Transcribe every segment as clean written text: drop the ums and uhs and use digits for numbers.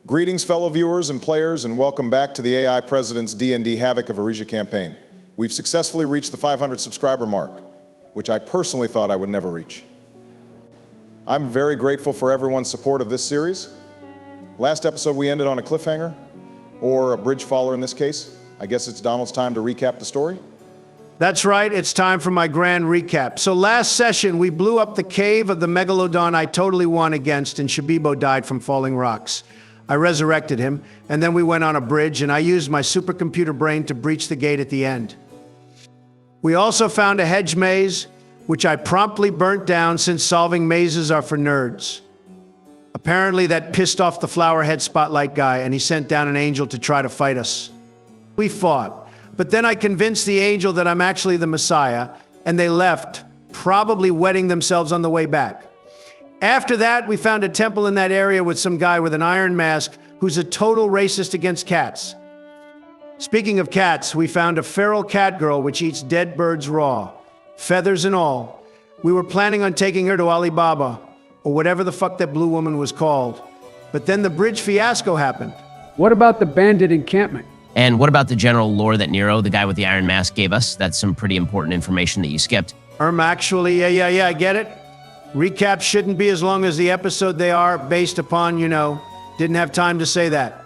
Greetings, fellow viewers and players, and welcome back to the AI President's D&D Havoc of Erisia campaign. We've successfully reached the 500 subscriber mark, which I personally thought I would never reach. I'm very grateful for everyone's support of this series. Last episode we ended on a cliffhanger, or a bridge faller in this case. I guess it's Donald's time to recap the story. That's right, it's time for my grand recap. So last session, we blew up the cave of the Megalodon I totally won against, and Shabibo died from falling rocks. I resurrected him, and then we went on a bridge, and I used my supercomputer brain to breach the gate at the end. We also found a hedge maze, which I promptly burnt down since solving mazes are for nerds. Apparently that pissed off the flowerhead spotlight guy, and he sent down an angel to try to fight us. We fought, but then I convinced the angel that I'm actually the Messiah, and they left, probably wetting themselves on the way back. After that, we found a temple in that area with some guy with an iron mask who's a total racist against cats. Speaking of cats, we found a feral cat girl which eats dead birds raw, feathers and all. We were planning on taking her to Alibaba, or whatever the fuck that blue woman was called. But then the bridge fiasco happened. What about the bandit encampment? And what about the general lore that Nero, the guy with the iron mask, gave us? That's some pretty important information that you skipped. Actually, yeah, I get it. Recaps shouldn't be as long as the episode they are, based upon, didn't have time to say that.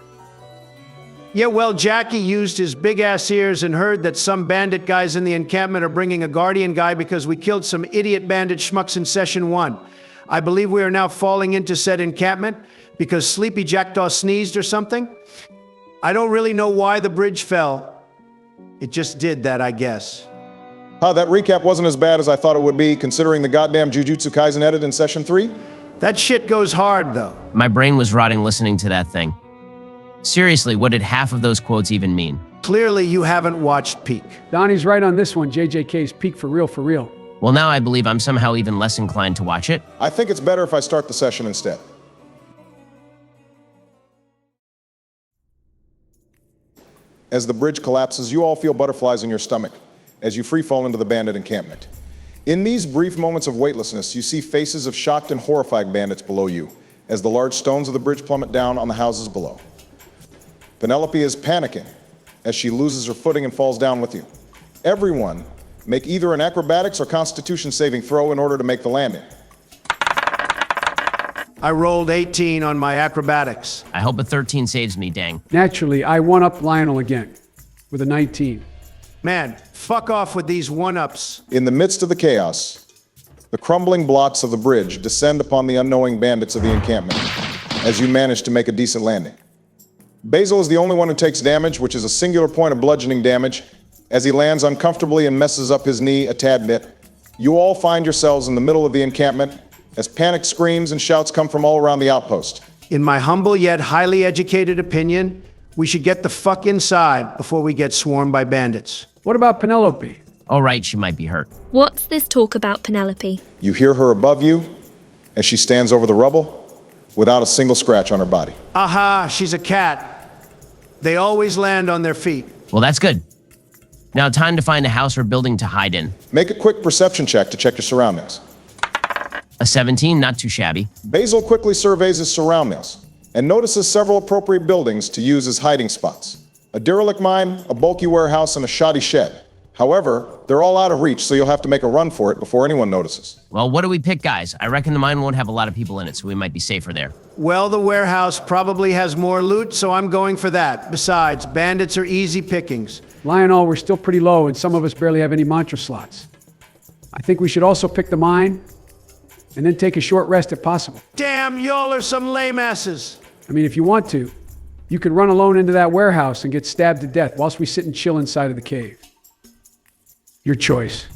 Yeah, well, Jackie used his big-ass ears and heard that some bandit guys in the encampment are bringing a guardian guy because we killed some idiot bandit schmucks in session 1. I believe we are now falling into said encampment because Sleepy Jackdaw sneezed or something. I don't really know why the bridge fell. It just did that, I guess. That recap wasn't as bad as I thought it would be, considering the goddamn Jujutsu Kaisen edit in session 3. That shit goes hard, though. My brain was rotting listening to that thing. Seriously, what did half of those quotes even mean? Clearly, you haven't watched Peak. Donnie's right on this one. JJK's Peak for real, for real. Well, now I believe I'm somehow even less inclined to watch it. I think it's better if I start the session instead. As the bridge collapses, you all feel butterflies in your stomach as you free fall into the bandit encampment. In these brief moments of weightlessness, you see faces of shocked and horrified bandits below you as the large stones of the bridge plummet down on the houses below. Penelope is panicking as she loses her footing and falls down with you. Everyone, make either an acrobatics or constitution saving throw in order to make the landing. I rolled 18 on my acrobatics. I hope a 13 saves me, dang. Naturally, I one-up Lionel again with a 19. Man, fuck off with these one-ups. In the midst of the chaos, the crumbling blocks of the bridge descend upon the unknowing bandits of the encampment as you manage to make a decent landing. Basil is the only one who takes damage, which is a singular point of bludgeoning damage, as he lands uncomfortably and messes up his knee a tad bit. You all find yourselves in the middle of the encampment as panic screams and shouts come from all around the outpost. In my humble yet highly educated opinion, we should get the fuck inside before we get swarmed by bandits. What about Penelope? All right, she might be hurt. What's this talk about Penelope? You hear her above you as she stands over the rubble without a single scratch on her body. Aha, she's a cat. They always land on their feet. Well, that's good. Now time to find a house or building to hide in. Make a quick perception check to check your surroundings. A 17, not too shabby. Basil quickly surveys his surroundings and notices several appropriate buildings to use as hiding spots. A derelict mine, a bulky warehouse, and a shoddy shed. However, they're all out of reach, so you'll have to make a run for it before anyone notices. Well, what do we pick, guys? I reckon the mine won't have a lot of people in it, so we might be safer there. Well, the warehouse probably has more loot, so I'm going for that. Besides, bandits are easy pickings. Lionel, we're still pretty low, and some of us barely have any mantra slots. I think we should also pick the mine, and then take a short rest if possible. Damn, y'all are some lame asses. I mean, if you want to, you could run alone into that warehouse and get stabbed to death whilst we sit and chill inside of the cave. Your choice.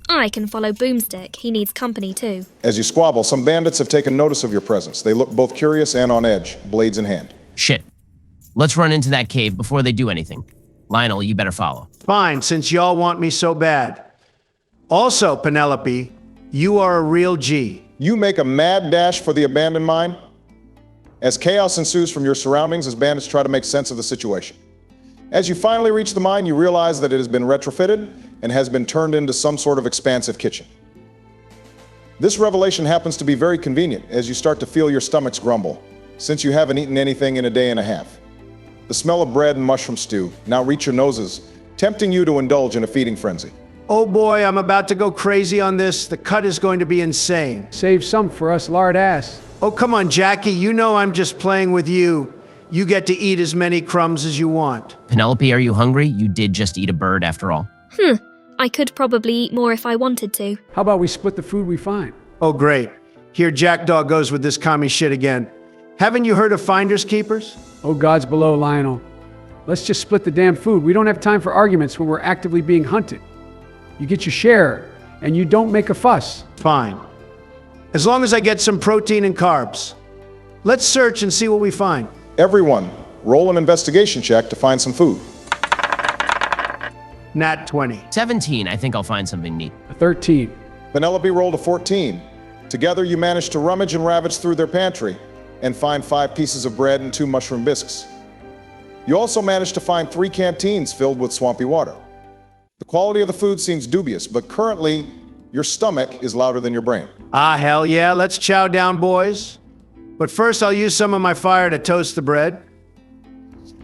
I can follow Boomstick. He needs company too. As you squabble, some bandits have taken notice of your presence. They look both curious and on edge, blades in hand. Shit. Let's run into that cave before they do anything. Lionel, you better follow. Fine, since y'all want me so bad. Also, Penelope, you are a real G. You make a mad dash for the abandoned mine, as chaos ensues from your surroundings as bandits try to make sense of the situation. As you finally reach the mine, you realize that it has been retrofitted and has been turned into some sort of expansive kitchen. This revelation happens to be very convenient as you start to feel your stomachs grumble, since you haven't eaten anything in a day and a half. The smell of bread and mushroom stew now reach your noses, tempting you to indulge in a feeding frenzy. Oh boy, I'm about to go crazy on this. The cut is going to be insane. Save some for us lard ass. Oh, come on, Jackie. You know I'm just playing with you. You get to eat as many crumbs as you want. Penelope, are you hungry? You did just eat a bird after all. I could probably eat more if I wanted to. How about we split the food we find? Oh, great. Here Jackdaw goes with this commie shit again. Haven't you heard of finders keepers? Oh, God's below, Lionel. Let's just split the damn food. We don't have time for arguments when we're actively being hunted. You get your share, and you don't make a fuss. Fine. As long as I get some protein and carbs. Let's search and see what we find. Everyone, roll an investigation check to find some food. Nat 20. 17, I think I'll find something neat. A 13. Penelope rolled a 14. Together you managed to rummage and ravage through their pantry and find 5 pieces of bread and 2 mushroom bisques. You also managed to find 3 canteens filled with swampy water. The quality of the food seems dubious, but currently your stomach is louder than your brain. Ah, hell yeah. Let's chow down, boys. But first I'll use some of my fire to toast the bread.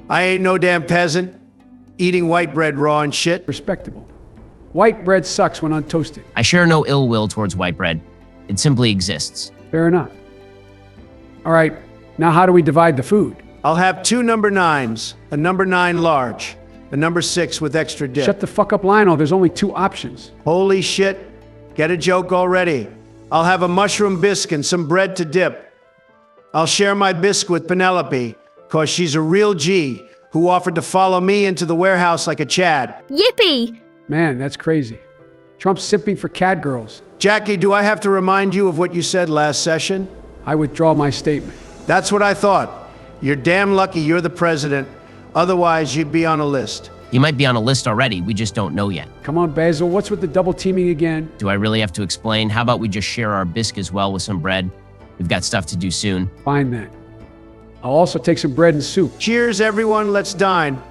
I ain't no damn peasant, eating white bread raw and shit. Respectable. White bread sucks when untoasted. I share no ill will towards white bread. It simply exists. Fair enough. All right, now how do we divide the food? I'll have 2 number 9s, a number 9 large, a number 6 with extra dip. Shut the fuck up, Lionel. There's only 2 options. Holy shit. Get a joke already. I'll have a mushroom bisque and some bread to dip. I'll share my bisque with Penelope, cause she's a real G who offered to follow me into the warehouse like a Chad. Yippee! Man, that's crazy. Trump's simping for cad girls. Jackie, do I have to remind you of what you said last session? I withdraw my statement. That's what I thought. You're damn lucky you're the president. Otherwise, you'd be on a list. He might be on a list already, we just don't know yet. Come on, Basil, what's with the double teaming again? Do I really have to explain? How about we just share our bisque as well with some bread? We've got stuff to do soon. Fine then. I'll also take some bread and soup. Cheers, everyone, let's dine.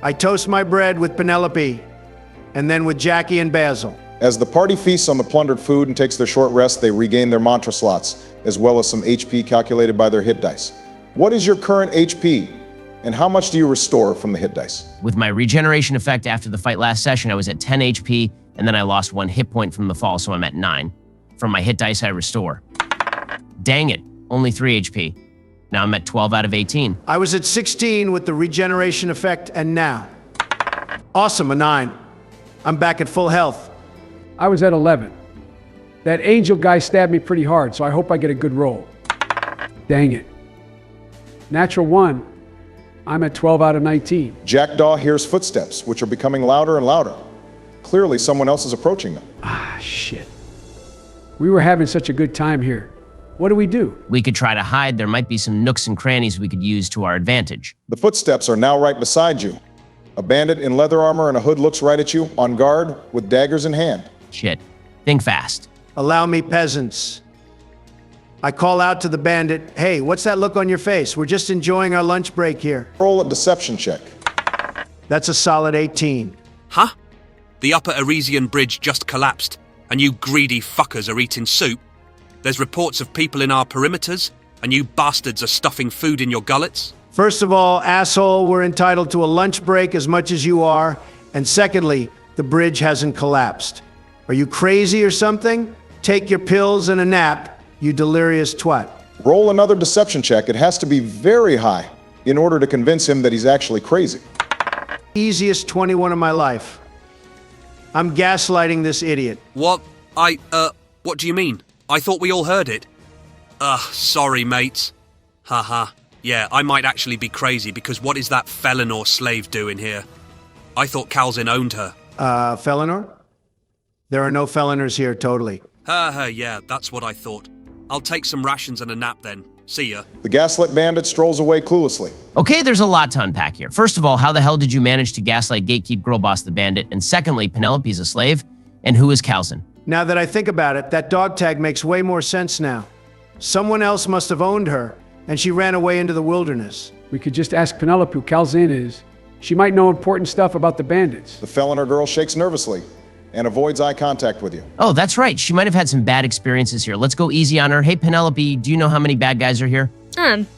I toast my bread with Penelope, and then with Jackie and Basil. As the party feasts on the plundered food and takes their short rest, they regain their mantra slots, as well as some HP calculated by their hit dice. What is your current HP, and how much do you restore from the hit dice? With my regeneration effect after the fight last session, I was at 10 HP, and then I lost 1 hit point from the fall, so I'm at 9. From my hit dice, I restore. Dang it, only 3 HP. Now I'm at 12 out of 18. I was at 16 with the regeneration effect, and now. Awesome, a 9. I'm back at full health. I was at 11. That angel guy stabbed me pretty hard, so I hope I get a good roll. Dang it. Natural 1. I'm at 12 out of 19. Jackdaw hears footsteps, which are becoming louder and louder. Clearly, someone else is approaching them. Ah, shit. We were having such a good time here. What do we do? We could try to hide. There might be some nooks and crannies we could use to our advantage. The footsteps are now right beside you. A bandit in leather armor and a hood looks right at you, on guard, with daggers in hand. Shit. Think fast. Allow me, peasants. I call out to the bandit, hey, what's that look on your face? We're just enjoying our lunch break here. Roll a deception check. That's a solid 18. Huh? The upper Erisian bridge just collapsed, and you greedy fuckers are eating soup? There's reports of people in our perimeters, and you bastards are stuffing food in your gullets? First of all, asshole, we're entitled to a lunch break as much as you are. And secondly, the bridge hasn't collapsed. Are you crazy or something? Take your pills and a nap, you delirious twat. Roll another deception check. It has to be very high in order to convince him that he's actually crazy. Easiest 21 of my life. I'm gaslighting this idiot. What? What do you mean? I thought we all heard it. Sorry, mates. Haha. Yeah, I might actually be crazy because what is that felon or slave doing here? I thought Calzin owned her. Felonor? There are no feloners here, totally. Yeah, that's what I thought. I'll take some rations and a nap then. See ya. The gaslit bandit strolls away cluelessly. Okay, there's a lot to unpack here. First of all, how the hell did you manage to gaslight Gatekeep Girlboss the Bandit? And secondly, Penelope's a slave? And who is Calzin? Now that I think about it, that dog tag makes way more sense now. Someone else must have owned her, and she ran away into the wilderness. We could just ask Penelope who Calzin is. She might know important stuff about the bandits. The felon or girl shakes nervously and avoids eye contact with you. Oh, that's right. She might have had some bad experiences here. Let's go easy on her. Hey, Penelope, do you know how many bad guys are here?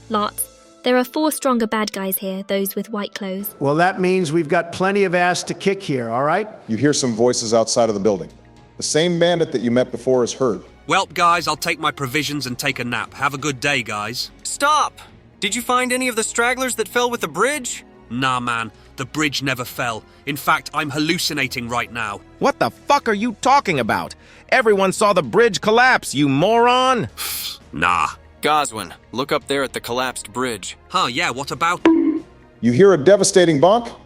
Lots. There are 4 stronger bad guys here, those with white clothes. Well, that means we've got plenty of ass to kick here, all right? You hear some voices outside of the building. The same bandit that you met before is heard. Well, guys, I'll take my provisions and take a nap. Have a good day, guys. Stop! Did you find any of the stragglers that fell with the bridge? Nah, man. The bridge never fell. In fact, I'm hallucinating right now. What the fuck are you talking about? Everyone saw the bridge collapse, you moron! Nah. Goswin, look up there at the collapsed bridge. Huh, yeah, what about? You hear a devastating bonk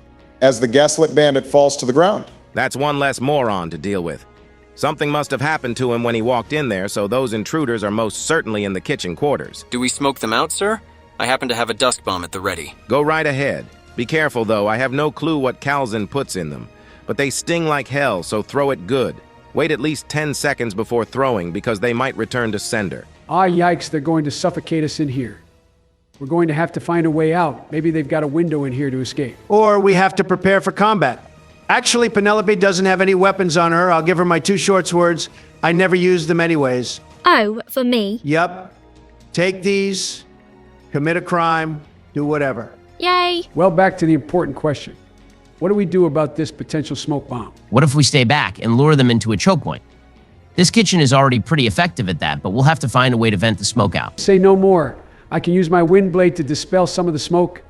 as the gaslit bandit falls to the ground. That's one less moron to deal with. Something must have happened to him when he walked in there, so those intruders are most certainly in the kitchen quarters. Do we smoke them out, sir? I happen to have a dust bomb at the ready. Go right ahead. Be careful, though. I have no clue what Calzin puts in them. But they sting like hell, so throw it good. Wait at least 10 seconds before throwing, because they might return to sender. Ah, yikes, they're going to suffocate us in here. We're going to have to find a way out. Maybe they've got a window in here to escape. Or we have to prepare for combat. Actually, Penelope doesn't have any weapons on her. I'll give her my 2 short swords. I never use them anyways. Oh, for me. Yup. Take these, commit a crime, do whatever. Yay! Well, back to the important question. What do we do about this potential smoke bomb? What if we stay back and lure them into a choke point? This kitchen is already pretty effective at that, but we'll have to find a way to vent the smoke out. Say no more. I can use my wind blade to dispel some of the smoke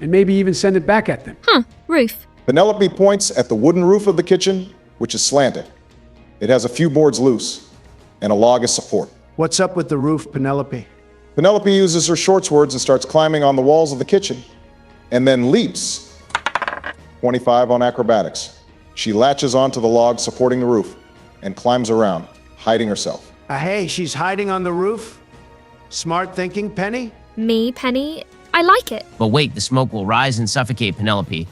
and maybe even send it back at them. Roof. Penelope points at the wooden roof of the kitchen, which is slanted. It has a few boards loose and a log as support. What's up with the roof, Penelope? Penelope uses her short swords and starts climbing on the walls of the kitchen, and then leaps. 25 on acrobatics. She latches onto the log supporting the roof and climbs around, hiding herself. Hey, she's hiding on the roof? Smart thinking, Penny? Me, Penny. I like it. But wait, the smoke will rise and suffocate Penelope,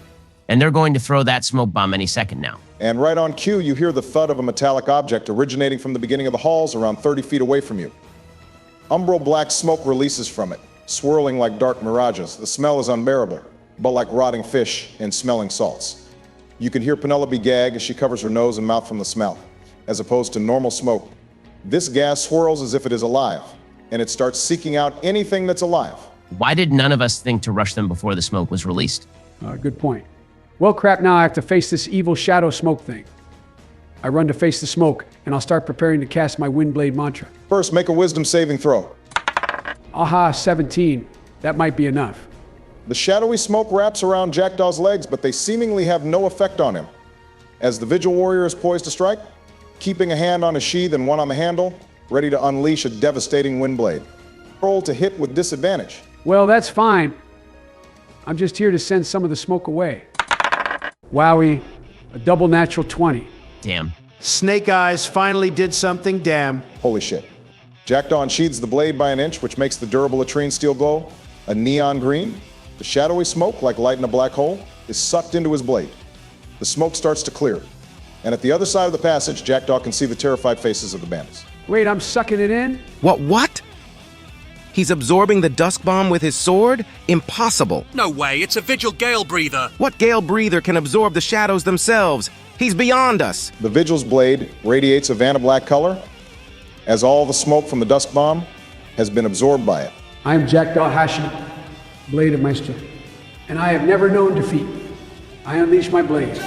and they're going to throw that smoke bomb any second now. And right on cue, you hear the thud of a metallic object originating from the beginning of the halls around 30 feet away from you. Umbral black smoke releases from it, swirling like dark mirages. The smell is unbearable, but like rotting fish and smelling salts. You can hear Penelope gag as she covers her nose and mouth from the smell. As opposed to normal smoke, this gas swirls as if it is alive, and it starts seeking out anything that's alive. Why did none of us think to rush them before the smoke was released? Good point. Well, crap, now I have to face this evil shadow smoke thing. I run to face the smoke, and I'll start preparing to cast my wind blade mantra. First, make a wisdom saving throw. Aha, 17. That might be enough. The shadowy smoke wraps around Jackdaw's legs, but they seemingly have no effect on him. As the Vigil Warrior is poised to strike, keeping a hand on his sheath and one on the handle, ready to unleash a devastating wind blade. Roll to hit with disadvantage. Well, that's fine. I'm just here to send some of the smoke away. Wowie, a double natural 20. Damn. Snake Eyes finally did something, damn. Holy shit. Jackdaw unsheathes the blade by an inch, which makes the durable latrine steel glow a neon green. The shadowy smoke, like light in a black hole, is sucked into his blade. The smoke starts to clear, and at the other side of the passage, Jackdaw can see the terrified faces of the bandits. Wait, I'm sucking it in? What? He's absorbing the dusk bomb with his sword? Impossible. No way, it's a Vigil Gale Breather. What Gale Breather can absorb the shadows themselves? He's beyond us. The Vigil's blade radiates a vanna-black color, as all the smoke from the dusk bomb has been absorbed by it. I am Jackdaw Hashem, blade of my strength, and I have never known defeat. I unleash my blades.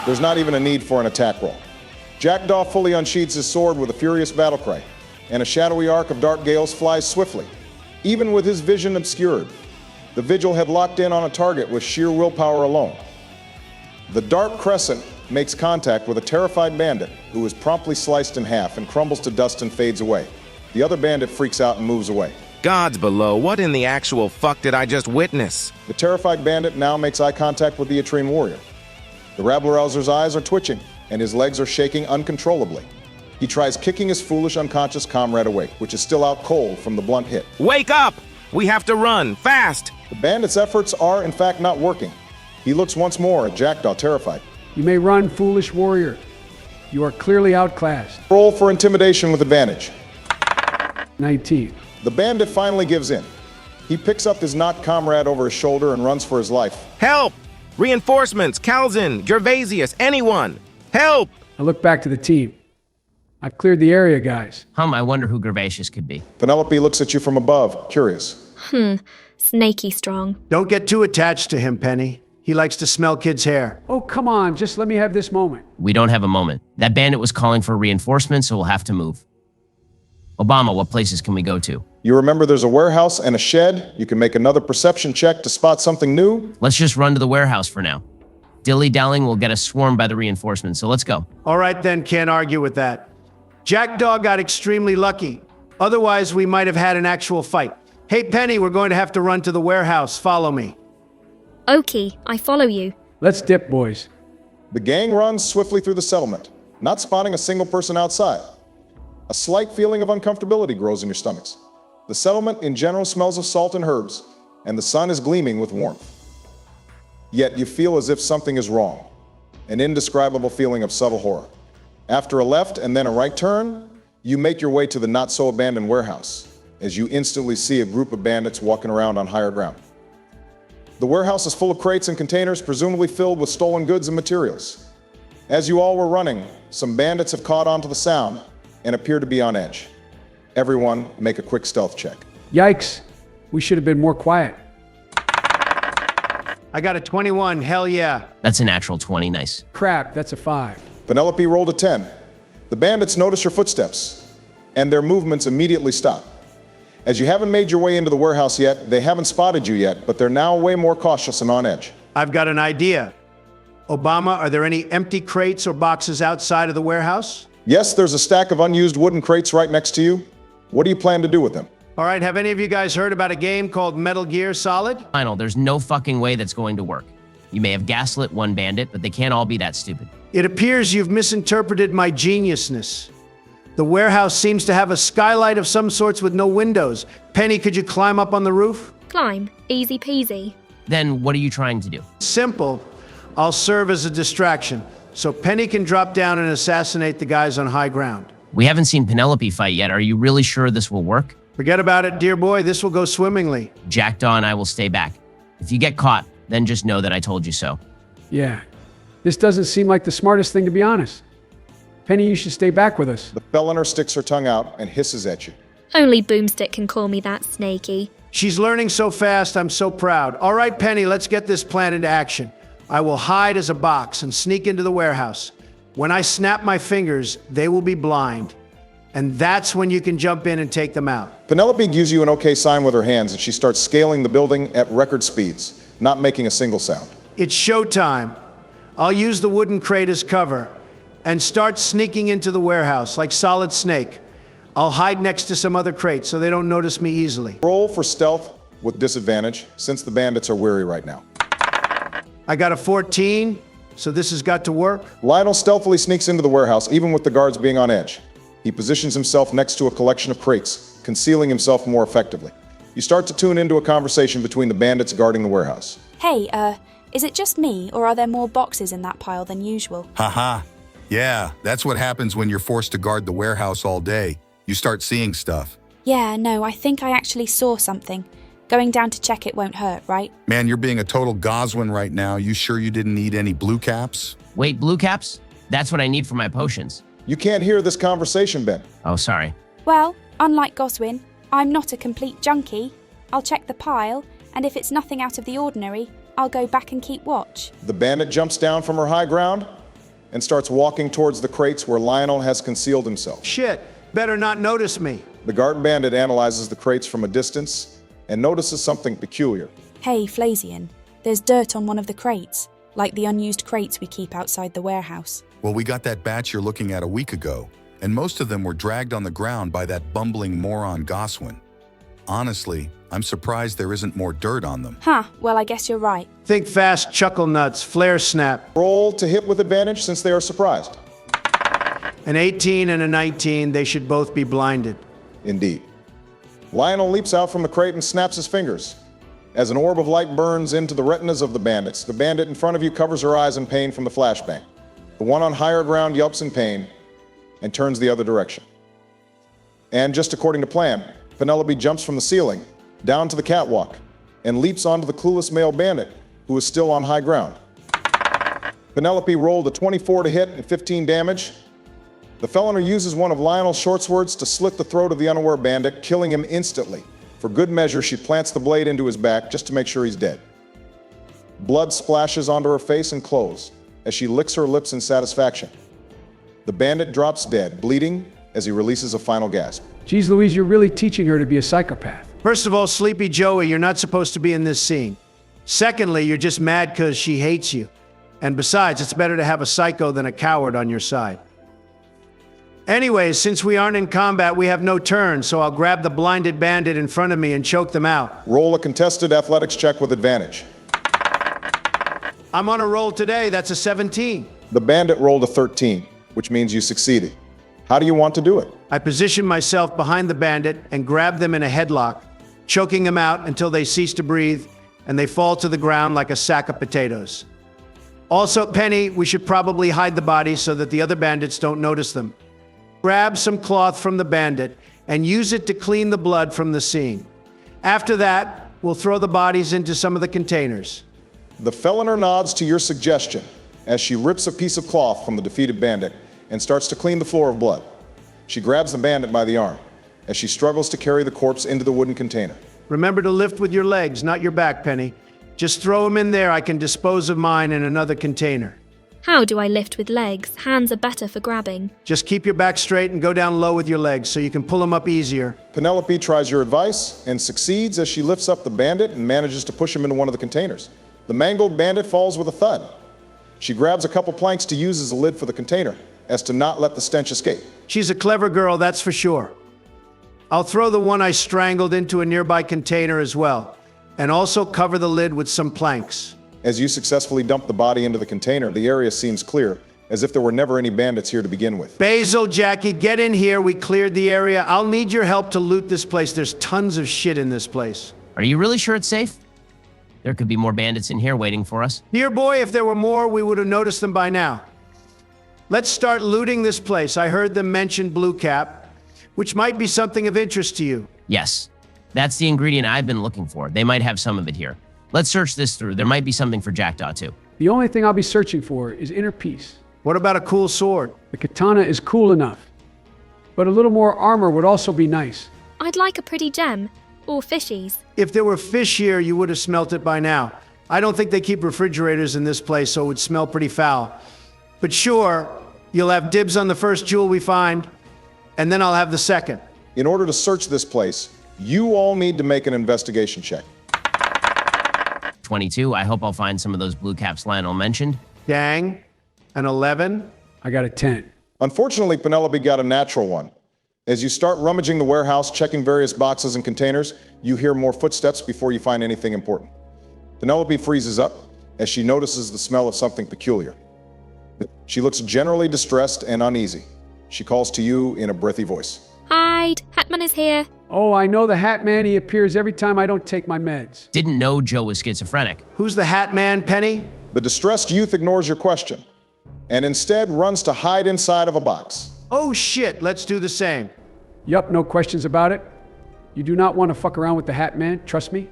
There's not even a need for an attack roll. Jackdaw fully unsheathes his sword with a furious battle cry, and a shadowy arc of dark gales flies swiftly, even with his vision obscured. The Vigil have locked in on a target with sheer willpower alone. The dark crescent makes contact with a terrified bandit who is promptly sliced in half and crumbles to dust and fades away. The other bandit freaks out and moves away. Gods below, what in the actual fuck did I just witness? The terrified bandit now makes eye contact with the Atrine warrior. The rabble-rouser's eyes are twitching, and his legs are shaking uncontrollably. He tries kicking his foolish, unconscious comrade awake, which is still out cold from the blunt hit. Wake up! We have to run, fast! The bandit's efforts are, in fact, not working. He looks once more at Jackdaw, terrified. You may run, foolish warrior. You are clearly outclassed. Roll for intimidation with advantage. 19. The bandit finally gives in. He picks up his knot comrade over his shoulder and runs for his life. Help! Reinforcements! Calzin! Gervasius! Anyone! Help! I look back to the team. I've cleared the area, guys. I wonder who Gervasius could be. Penelope looks at you from above, curious. Snaky strong. Don't get too attached to him, Penny. He likes to smell kids' hair. Oh, come on, just let me have this moment. We don't have a moment. That bandit was calling for reinforcements, so we'll have to move. Obama, what places can we go to? You remember there's a warehouse and a shed. You can make another perception check to spot something new. Let's just run to the warehouse for now. Dilly-dallying will get us swarmed by the reinforcements, so let's go. All right then, can't argue with that. Jackdaw got extremely lucky. Otherwise, we might have had an actual fight. Hey, Penny, we're going to have to run to the warehouse. Follow me. Okay, I follow you. Let's dip, boys. The gang runs swiftly through the settlement, not spotting a single person outside. A slight feeling of uncomfortability grows in your stomachs. The settlement in general smells of salt and herbs, and the sun is gleaming with warmth. Yet you feel as if something is wrong, an indescribable feeling of subtle horror. After a left and then a right turn, you make your way to the not-so-abandoned warehouse, as you instantly see a group of bandits walking around on higher ground. The warehouse is full of crates and containers, presumably filled with stolen goods and materials. As you all were running, some bandits have caught onto the sound and appear to be on edge. Everyone, make a quick stealth check. Yikes, we should have been more quiet. I got a 21, hell yeah. That's a natural 20, nice. Crap, that's a 5. Penelope rolled a 10. The bandits notice your footsteps, and their movements immediately stop. As you haven't made your way into the warehouse yet, they haven't spotted you yet, but they're now way more cautious and on edge. I've got an idea. Obama, are there any empty crates or boxes outside of the warehouse? Yes, there's a stack of unused wooden crates right next to you. What do you plan to do with them? All right, have any of you guys heard about a game called Metal Gear Solid? Lionel, there's no fucking way that's going to work. You may have gaslit one bandit, but they can't all be that stupid. It appears you've misinterpreted my geniusness. The warehouse seems to have a skylight of some sorts with no windows. Penny, could you climb up on the roof? Climb. Easy peasy. Then what are you trying to do? Simple. I'll serve as a distraction, so Penny can drop down and assassinate the guys on high ground. We haven't seen Penelope fight yet. Are you really sure this will work? Forget about it, dear boy. This will go swimmingly. Jackdaw and I will stay back. If you get caught, then just know that I told you so. Yeah, this doesn't seem like the smartest thing, to be honest. Penny, you should stay back with us. The feliner sticks her tongue out and hisses at you. Only Boomstick can call me that, Snaky. She's learning so fast, I'm so proud. All right, Penny, let's get this plan into action. I will hide as a box and sneak into the warehouse. When I snap my fingers, they will be blind. And that's when you can jump in and take them out. Penelope gives you an okay sign with her hands, and she starts scaling the building at record speeds, not making a single sound. It's showtime. I'll use the wooden crate as cover and start sneaking into the warehouse like Solid Snake. I'll hide next to some other crates so they don't notice me easily. Roll for stealth with disadvantage, since the bandits are weary right now. I got a 14, so this has got to work. Lionel stealthily sneaks into the warehouse, even with the guards being on edge. He positions himself next to a collection of crates, concealing himself more effectively. You start to tune into a conversation between the bandits guarding the warehouse. Hey, is it just me, or are there more boxes in that pile than usual? Haha. Yeah, that's what happens when you're forced to guard the warehouse all day. You start seeing stuff. Yeah, no, I think I actually saw something. Going down to check it won't hurt, right? Man, you're being a total Goswin right now. You sure you didn't need any blue caps? Wait, blue caps? That's what I need for my potions. You can't hear this conversation, Ben. Oh, sorry. Well, unlike Goswin, I'm not a complete junkie. I'll check the pile, and if it's nothing out of the ordinary, I'll go back and keep watch. The bandit jumps down from her high ground and starts walking towards the crates where Lionel has concealed himself. Shit, better not notice me. The guard bandit analyzes the crates from a distance and notices something peculiar. Hey, Flazian, there's dirt on one of the crates, like the unused crates we keep outside the warehouse. Well, we got that batch you're looking at a week ago, and most of them were dragged on the ground by that bumbling moron Goswin. Honestly, I'm surprised there isn't more dirt on them. Huh, well, I guess you're right. Think fast, chuckle nuts, flare snap. Roll to hit with advantage since they are surprised. An 18 and a 19, they should both be blinded. Indeed. Lionel leaps out from the crate and snaps his fingers. As an orb of light burns into the retinas of the bandits, the bandit in front of you covers her eyes in pain from the flashbang. The one on higher ground yelps in pain and turns the other direction. And just according to plan, Penelope jumps from the ceiling, down to the catwalk, and leaps onto the clueless male bandit, who is still on high ground. Penelope rolled a 24 to hit and 15 damage. The feliner uses one of Lionel's short swords to slit the throat of the unaware bandit, killing him instantly. For good measure, she plants the blade into his back just to make sure he's dead. Blood splashes onto her face and clothes as she licks her lips in satisfaction. The bandit drops dead, bleeding as he releases a final gasp. Geez Louise, you're really teaching her to be a psychopath. First of all, Sleepy Joey, you're not supposed to be in this scene. Secondly, you're just mad because she hates you. And besides, it's better to have a psycho than a coward on your side. Anyways, since we aren't in combat, we have no turn, so I'll grab the blinded bandit in front of me and choke them out. Roll a contested athletics check with advantage. I'm on a roll today, that's a 17. The bandit rolled a 13, which means you succeeded. How do you want to do it? I position myself behind the bandit and grab them in a headlock, choking them out until they cease to breathe and they fall to the ground like a sack of potatoes. Also, Penny, we should probably hide the bodies so that the other bandits don't notice them. Grab some cloth from the bandit and use it to clean the blood from the scene. After that, we'll throw the bodies into some of the containers. The feliner nods to your suggestion as she rips a piece of cloth from the defeated bandit and starts to clean the floor of blood. She grabs the bandit by the arm as she struggles to carry the corpse into the wooden container. Remember to lift with your legs, not your back, Penny. Just throw them in there. I can dispose of mine in another container. How do I lift with legs? Hands are better for grabbing. Just keep your back straight and go down low with your legs so you can pull them up easier. Penelope tries your advice and succeeds as she lifts up the bandit and manages to push him into one of the containers. The mangled bandit falls with a thud. She grabs a couple planks to use as a lid for the container, as to not let the stench escape. She's a clever girl, that's for sure. I'll throw the one I strangled into a nearby container as well, and also cover the lid with some planks. As you successfully dump the body into the container, the area seems clear, as if there were never any bandits here to begin with. Basil, Jackie, get in here. We cleared the area. I'll need your help to loot this place. There's tons of shit in this place. Are you really sure it's safe? There could be more bandits in here waiting for us. Dear boy, if there were more, we would have noticed them by now. Let's start looting this place. I heard them mention Blue Cap, which might be something of interest to you. Yes, that's the ingredient I've been looking for. They might have some of it here. Let's search this through. There might be something for Jackdaw, too. The only thing I'll be searching for is inner peace. What about a cool sword? The katana is cool enough, but a little more armor would also be nice. I'd like a pretty gem, or fishies. If there were fish here, you would have smelt it by now. I don't think they keep refrigerators in this place, so it would smell pretty foul. But sure, you'll have dibs on the first jewel we find, and then I'll have the second. In order to search this place, you all need to make an investigation check. 22. I hope I'll find some of those blue caps Lionel mentioned. Dang. An 11? I got a 10. Unfortunately, Penelope got a natural one. As you start rummaging the warehouse, checking various boxes and containers, you hear more footsteps before you find anything important. Penelope freezes up as she notices the smell of something peculiar. She looks generally distressed and uneasy. She calls to you in a breathy voice. Hide! Hatman is here. Oh, I know the Hat Man. He appears every time I don't take my meds. Didn't know Joe was schizophrenic. Who's the Hat Man, Penny? The distressed youth ignores your question and instead runs to hide inside of a box. Oh shit, let's do the same. Yup, no questions about it. You do not want to fuck around with the Hat Man, trust me.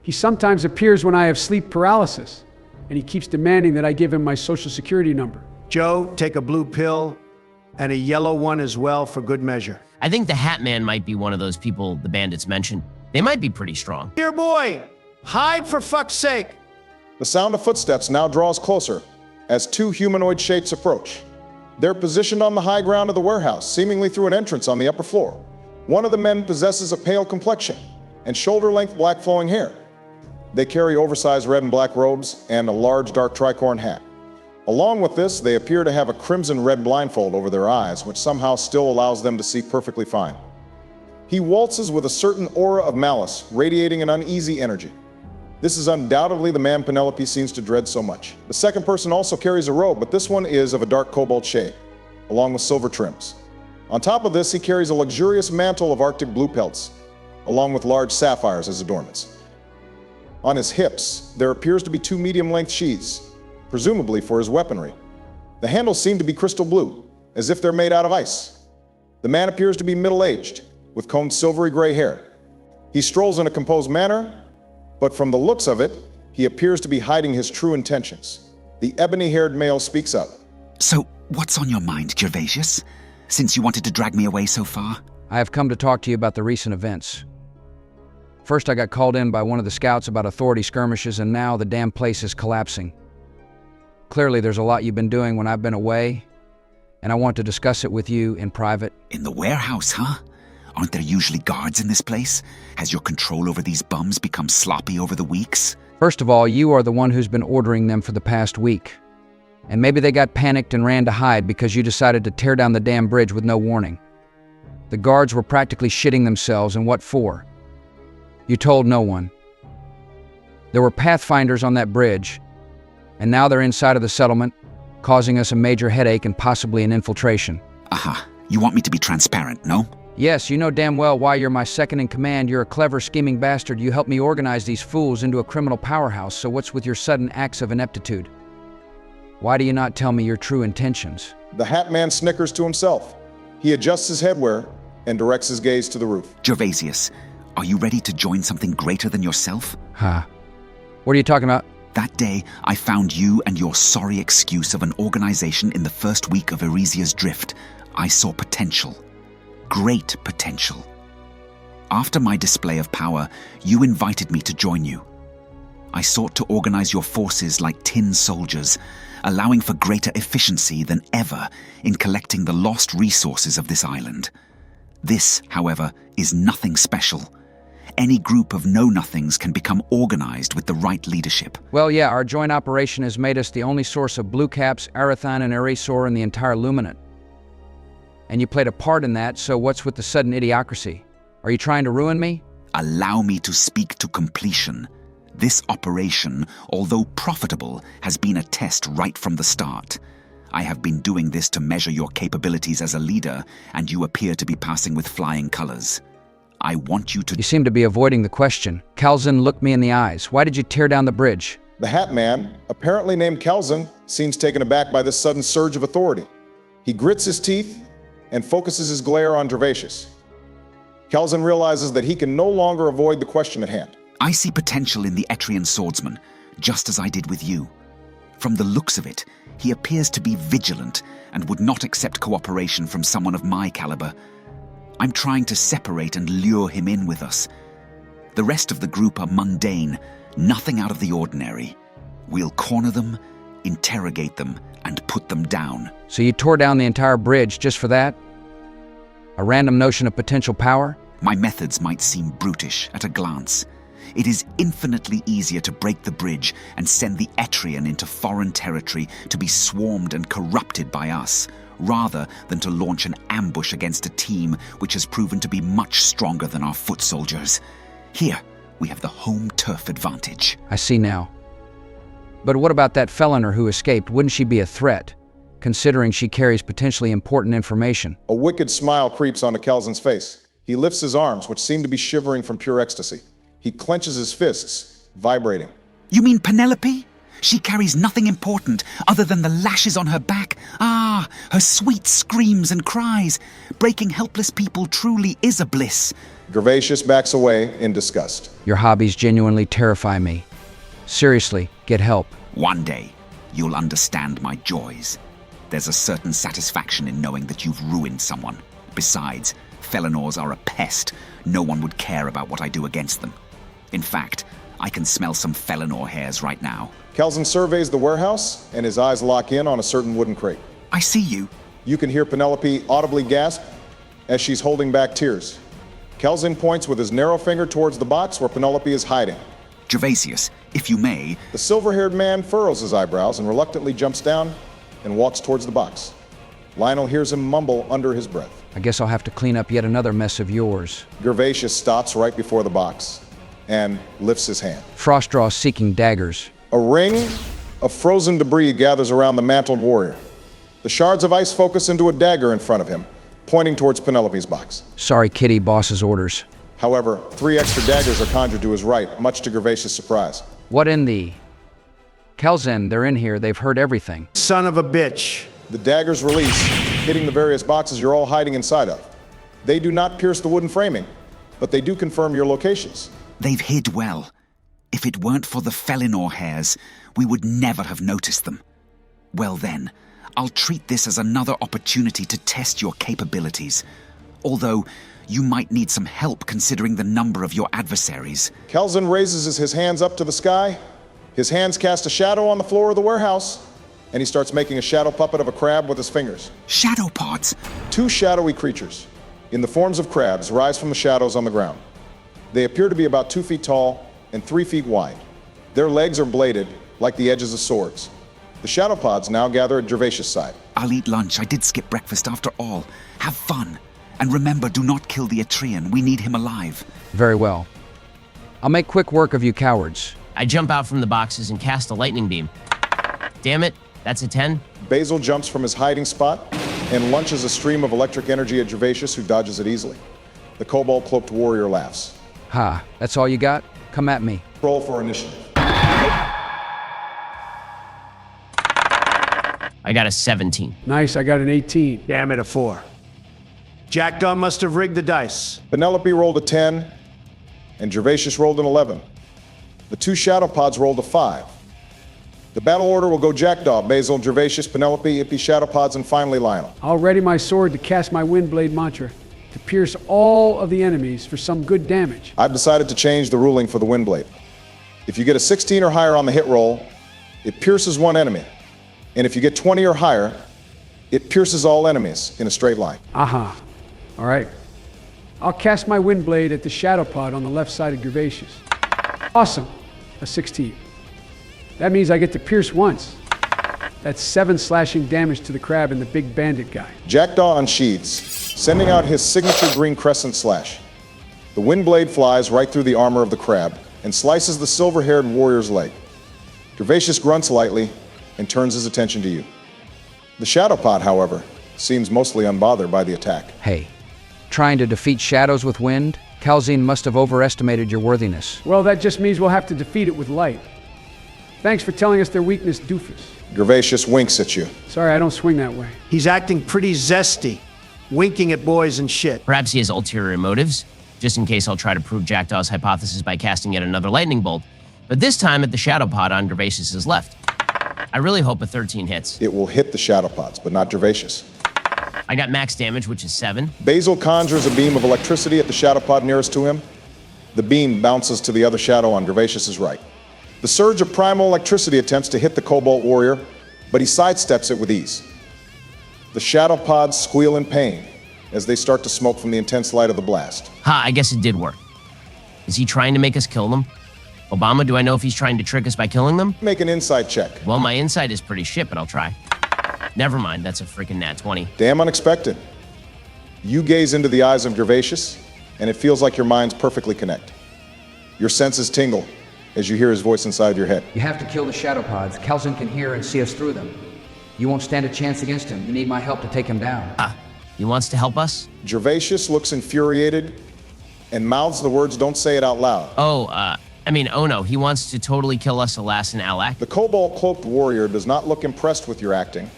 He sometimes appears when I have sleep paralysis, and he keeps demanding that I give him my social security number. Joe, take a blue pill and a yellow one as well for good measure. I think the Hat Man might be one of those people the bandits mentioned. They might be pretty strong. Dear boy, hide for fuck's sake. The sound of footsteps now draws closer as two humanoid shapes approach. They're positioned on the high ground of the warehouse, seemingly through an entrance on the upper floor. One of the men possesses a pale complexion and shoulder-length black flowing hair. They carry oversized red and black robes and a large dark tricorn hat. Along with this, they appear to have a crimson-red blindfold over their eyes, which somehow still allows them to see perfectly fine. He waltzes with a certain aura of malice, radiating an uneasy energy. This is undoubtedly the man Penelope seems to dread so much. The second person also carries a robe, but this one is of a dark cobalt shade, along with silver trims. On top of this, he carries a luxurious mantle of Arctic blue pelts, along with large sapphires as adornments. On his hips, there appears to be two medium-length sheaths, presumably for his weaponry. The handles seem to be crystal blue, as if they're made out of ice. The man appears to be middle-aged, with combed silvery gray hair. He strolls in a composed manner, but from the looks of it, he appears to be hiding his true intentions. The ebony-haired male speaks up. So, what's on your mind, Gervasius? Since you wanted to drag me away so far? I have come to talk to you about the recent events. First, I got called in by one of the scouts about authority skirmishes, and now the damn place is collapsing. Clearly, there's a lot you've been doing when I've been away, and I want to discuss it with you in private. In the warehouse, huh? Aren't there usually guards in this place? Has your control over these bums become sloppy over the weeks? First of all, you are the one who's been ordering them for the past week. And maybe they got panicked and ran to hide because you decided to tear down the damn bridge with no warning. The guards were practically shitting themselves, and what for? You told no one. There were pathfinders on that bridge, and now they're inside of the settlement, causing us a major headache and possibly an infiltration. Aha. You want me to be transparent, no? Yes, you know damn well why you're my second in command. You're a clever, scheming bastard. You helped me organize these fools into a criminal powerhouse, so what's with your sudden acts of ineptitude? Why do you not tell me your true intentions? The Hat Man snickers to himself. He adjusts his headwear and directs his gaze to the roof. Gervasius, are you ready to join something greater than yourself? Huh. What are you talking about? That day, I found you and your sorry excuse of an organization in the first week of Erisia's drift. I saw potential. Great potential. After my display of power, you invited me to join you. I sought to organize your forces like tin soldiers, allowing for greater efficiency than ever in collecting the lost resources of this island. This, however, is nothing special. Any group of know-nothings can become organized with the right leadership. Well, yeah, our joint operation has made us the only source of blue caps, Arathan, and Erisor in the entire Luminant. And you played a part in that, so what's with the sudden idiocracy? Are you trying to ruin me? Allow me to speak to completion. This operation, although profitable, has been a test right from the start. I have been doing this to measure your capabilities as a leader, and you appear to be passing with flying colors. I want you to— You seem to be avoiding the question. Kalzin, look me in the eyes. Why did you tear down the bridge? The Hat Man, apparently named Kalzin, seems taken aback by this sudden surge of authority. He grits his teeth and focuses his glare on Gervasius. Kalzin realizes that he can no longer avoid the question at hand. I see potential in the Etrian swordsman, just as I did with you. From the looks of it, he appears to be vigilant and would not accept cooperation from someone of my caliber. I'm trying to separate and lure him in with us. The rest of the group are mundane, nothing out of the ordinary. We'll corner them, interrogate them, and put them down. So you tore down the entire bridge just for that? A random notion of potential power? My methods might seem brutish at a glance. It is infinitely easier to break the bridge and send the Etrian into foreign territory to be swarmed and corrupted by us, rather than to launch an ambush against a team which has proven to be much stronger than our foot soldiers. Here, we have the home turf advantage. I see now. But what about that felloner who escaped? Wouldn't she be a threat, considering she carries potentially important information? A wicked smile creeps onto Kalzin's face. He lifts his arms, which seem to be shivering from pure ecstasy. He clenches his fists, vibrating. You mean Penelope? She carries nothing important other than the lashes on her back. Ah, her sweet screams and cries. Breaking helpless people truly is a bliss. Gervasius backs away in disgust. Your hobbies genuinely terrify me. Seriously, get help. One day, you'll understand my joys. There's a certain satisfaction in knowing that you've ruined someone. Besides, Felinors are a pest. No one would care about what I do against them. In fact, I can smell some Felinor hairs right now. Kalzin surveys the warehouse, and his eyes lock in on a certain wooden crate. I see you. You can hear Penelope audibly gasp as she's holding back tears. Kalzin points with his narrow finger towards the box where Penelope is hiding. Gervasius, if you may— The silver-haired man furrows his eyebrows and reluctantly jumps down and walks towards the box. Lionel hears him mumble under his breath. I guess I'll have to clean up yet another mess of yours. Gervasius stops right before the box and lifts his hand. Frostdraw seeking daggers. A ring of frozen debris gathers around the mantled warrior. The shards of ice focus into a dagger in front of him, pointing towards Penelope's box. Sorry, Kitty, boss's orders. However, 3 extra daggers are conjured to his right, much to Gervasius' surprise. What in the... Kelzen, they're in here. They've heard everything. Son of a bitch. The daggers release, hitting the various boxes you're all hiding inside of. They do not pierce the wooden framing, but they do confirm your locations. They've hid well. If it weren't for the Felinor hairs, we would never have noticed them. Well then, I'll treat this as another opportunity to test your capabilities. Although, you might need some help considering the number of your adversaries. Kelzin raises his hands up to the sky. His hands cast a shadow on the floor of the warehouse, and he starts making a shadow puppet of a crab with his fingers. Shadow pods? 2 shadowy creatures, in the forms of crabs, rise from the shadows on the ground. They appear to be about 2 feet tall and 3 feet wide. Their legs are bladed, like the edges of swords. The shadow pods now gather at Gervasius' side. I'll eat lunch. I did skip breakfast after all. Have fun. And remember, do not kill the Atrian. We need him alive. Very well. I'll make quick work of you cowards. I jump out from the boxes and cast a lightning beam. Damn it, that's a 10. Basil jumps from his hiding spot and launches a stream of electric energy at Gervasius, who dodges it easily. The cobalt-cloaked warrior laughs. Ha, that's all you got? Come at me. Roll for initiative. I got a 17. Nice, I got an 18. Damn it, a 4. Jackdaw must have rigged the dice. Penelope rolled a 10, and Gervasius rolled an 11. The 2 shadow pods rolled a 5. The battle order will go Jackdaw, Basil, Gervasius, Penelope, Ippy, shadow pods, and finally Lionel. I'll ready my sword to cast my Windblade mantra to pierce all of the enemies for some good damage. I've decided to change the ruling for the Windblade. If you get a 16 or higher on the hit roll, it pierces 1 enemy. And if you get 20 or higher, it pierces all enemies in a straight line. Aha. All right. I'll cast my Windblade at the shadow pod on the left side of Gervasius. Awesome. A 16. That means I get to pierce once. That's 7 slashing damage to the crab and the big bandit guy. Jackdaw unsheathes, sending out his signature green crescent slash. The Windblade flies right through the armor of the crab and slices the silver-haired warrior's leg. Gervasius grunts lightly and turns his attention to you. The shadow pod, however, seems mostly unbothered by the attack. Hey, trying to defeat shadows with wind? Calzine must have overestimated your worthiness. Well, that just means we'll have to defeat it with light. Thanks for telling us their weakness, doofus. Gervasius winks at you. Sorry, I don't swing that way. He's acting pretty zesty, winking at boys and shit. Perhaps he has ulterior motives. Just in case, I'll try to prove Jackdaw's hypothesis by casting yet another lightning bolt. But this time at the shadow pod on Gervasius' left. I really hope a 13 hits. It will hit the shadow pods, but not Gervasius. I got max damage, which is 7. Basil conjures a beam of electricity at the shadow pod nearest to him. The beam bounces to the other shadow on Gervasius' right. The surge of primal electricity attempts to hit the Cobalt warrior, but he sidesteps it with ease. The shadow pods squeal in pain as they start to smoke from the intense light of the blast. Ha, I guess it did work. Is he trying to make us kill them? Obama, do I know if he's trying to trick us by killing them? Make an insight check. Well, my insight is pretty shit, but I'll try. Never mind, that's a freaking nat 20. Damn unexpected. You gaze into the eyes of Gervasius, and it feels like your minds perfectly connect. Your senses tingle as you hear his voice inside your head. You have to kill the shadow pods. Calzin can hear and see us through them. You won't stand a chance against him. You need my help to take him down. He wants to help us? Gervasius looks infuriated and mouths the words, "Don't say it out loud." Oh no, he wants to totally kill us, Alas and Alak. The Cobalt-cloaked warrior does not look impressed with your acting,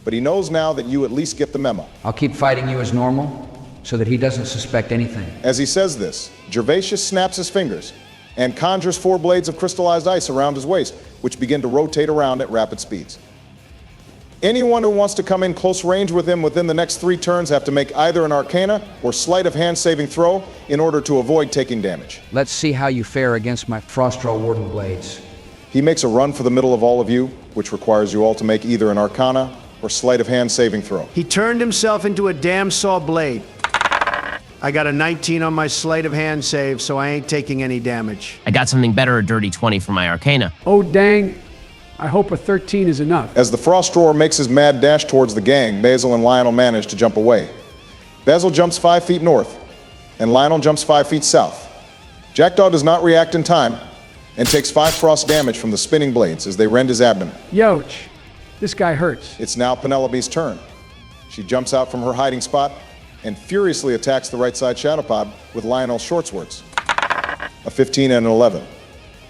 but he knows now that you at least get the memo. I'll keep fighting you as normal, so that he doesn't suspect anything. As he says this, Gervasius snaps his fingers and conjures 4 blades of crystallized ice around his waist, which begin to rotate around at rapid speeds. Anyone who wants to come in close range with him within the next 3 turns have to make either an Arcana or sleight of hand saving throw in order to avoid taking damage. Let's see how you fare against my Frostdraw Warden blades. He makes a run for the middle of all of you, which requires you all to make either an Arcana or sleight of hand saving throw. He turned himself into a damn saw blade. I got a 19 on my sleight of hand save, so I ain't taking any damage. I got something better, a dirty 20 for my Arcana. Oh, dang. I hope a 13 is enough. As the Frost Roar makes his mad dash towards the gang, Basil and Lionel manage to jump away. Basil jumps 5 feet north, and Lionel jumps 5 feet south. Jackdaw does not react in time, and takes 5 frost damage from the spinning blades as they rend his abdomen. Youch, this guy hurts. It's now Penelope's turn. She jumps out from her hiding spot and furiously attacks the right side shadow pod with Lionel's short swords. A 15 and an 11.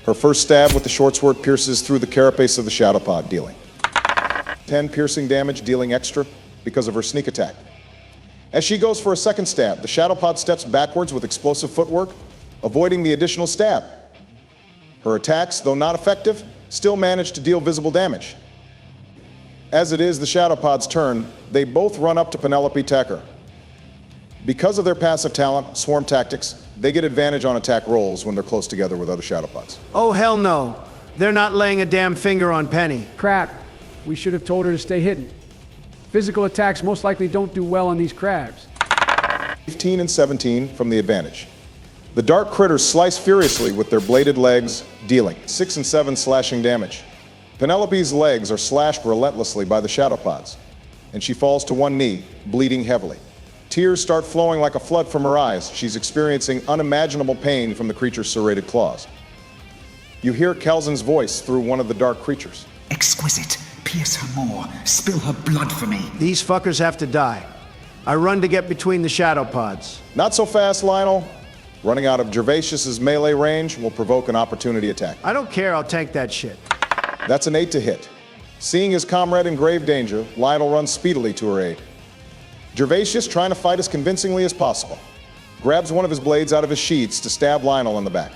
Her first stab with the short sword pierces through the carapace of the shadow pod, dealing 10 piercing damage, dealing extra because of her sneak attack. As she goes for a second stab, the shadow pod steps backwards with explosive footwork, avoiding the additional stab. Her attacks, though not effective, still manage to deal visible damage. As it is the shadow pod's turn, they both run up to Penelope Tacker. Because of their passive talent, swarm tactics, they get advantage on attack rolls when they're close together with other shadow pods. Oh, hell no. They're not laying a damn finger on Penny. Crap. We should have told her to stay hidden. Physical attacks most likely don't do well on these crabs. 15 and 17 from the advantage. The dark critters slice furiously with their bladed legs, dealing 6 and 7 slashing damage. Penelope's legs are slashed relentlessly by the shadow pods, and she falls to one knee, bleeding heavily. Tears start flowing like a flood from her eyes. She's experiencing unimaginable pain from the creature's serrated claws. You hear Kelzin's voice through one of the dark creatures. Exquisite. Pierce her more. Spill her blood for me. These fuckers have to die. I run to get between the shadow pods. Not so fast, Lionel. Running out of Gervasius's melee range will provoke an opportunity attack. I don't care, I'll tank that shit. That's an 8 to hit. Seeing his comrade in grave danger, Lionel runs speedily to her aid. Gervasius, trying to fight as convincingly as possible, grabs one of his blades out of his sheaths to stab Lionel in the back.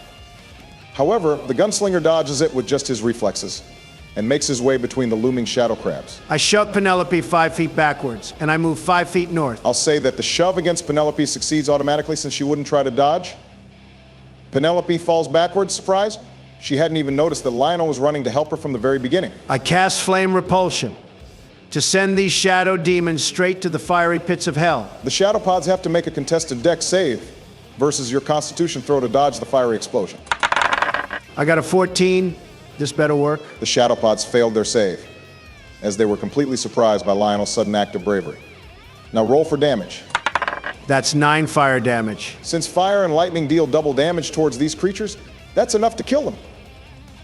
However, the gunslinger dodges it with just his reflexes and makes his way between the looming shadow crabs. I shove Penelope 5 feet backwards, and I move 5 feet north. I'll say that the shove against Penelope succeeds automatically since she wouldn't try to dodge. Penelope falls backwards, surprised. She hadn't even noticed that Lionel was running to help her from the very beginning. I cast Flame Repulsion to send these shadow demons straight to the fiery pits of hell. The shadow pods have to make a contested dex save versus your constitution throw to dodge the fiery explosion. I got a 14. This better work. The shadow pods failed their save, as they were completely surprised by Lionel's sudden act of bravery. Now roll for damage. That's 9 fire damage. Since fire and lightning deal double damage towards these creatures, that's enough to kill them.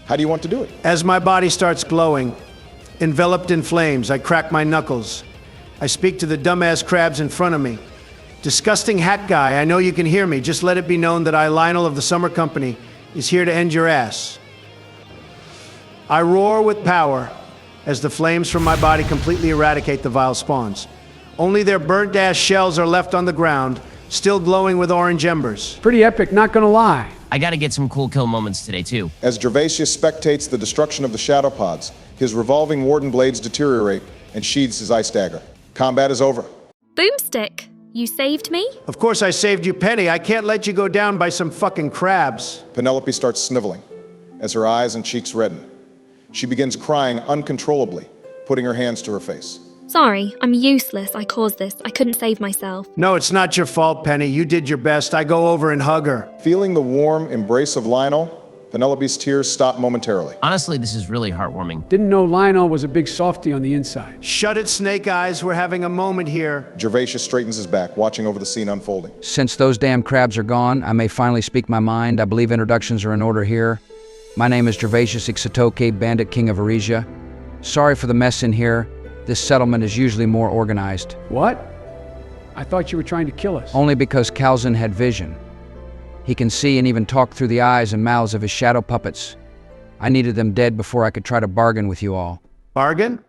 How do you want to do it? As my body starts glowing, enveloped in flames, I crack my knuckles. I speak to the dumbass crabs in front of me. Disgusting hat guy, I know you can hear me. Just let it be known that I, Lionel of the Summer Company, is here to end your ass. I roar with power as the flames from my body completely eradicate the vile spawns. Only their burnt-ass shells are left on the ground, still glowing with orange embers. Pretty epic, not gonna lie. I gotta get some cool kill moments today, too. As Gervasius spectates the destruction of the shadow pods, his revolving warden blades deteriorate and sheathes his ice dagger. Combat is over. Boomstick, you saved me? Of course I saved you, Penny. I can't let you go down by some fucking crabs. Penelope starts sniveling as her eyes and cheeks redden. She begins crying uncontrollably, putting her hands to her face. Sorry, I'm useless. I caused this. I couldn't save myself. No, it's not your fault, Penny. You did your best. I go over and hug her. Feeling the warm embrace of Lionel, Penelope's tears stop momentarily. Honestly, this is really heartwarming. Didn't know Lionel was a big softie on the inside. Shut it, Snake Eyes. We're having a moment here. Gervasius straightens his back, watching over the scene unfolding. Since those damn crabs are gone, I may finally speak my mind. I believe introductions are in order here. My name is Gervasius Ixatoke, Bandit King of Erisia. Sorry for the mess in here. This settlement is usually more organized. What? I thought you were trying to kill us. Only because Calzin had vision. He can see and even talk through the eyes and mouths of his shadow puppets. I needed them dead before I could try to bargain with you all. Bargain?